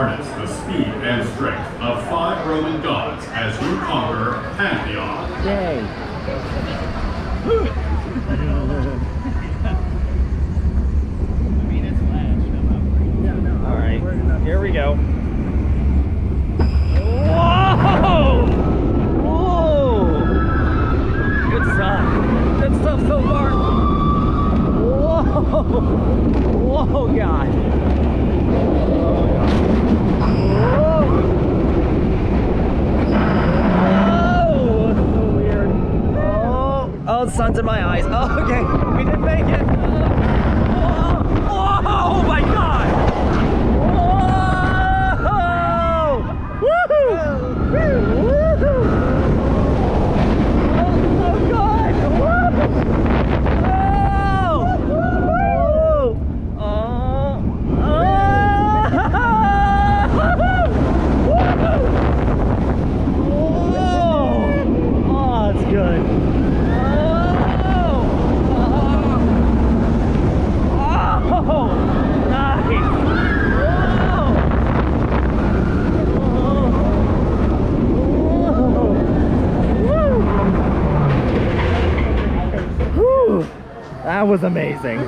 Harness the speed and strength of 5 Roman gods as you conquer Pantheon. Yay! Alright, here we go. Whoa! Whoa! Good stuff. Good stuff so far. Whoa! Whoa, God. Oh, the sun's in my eyes. Oh, okay. We didn't make it. Oh my God. Whoa! Woohoo! Woohoo! Oh God! Whoa! Oh, it's good. That was amazing.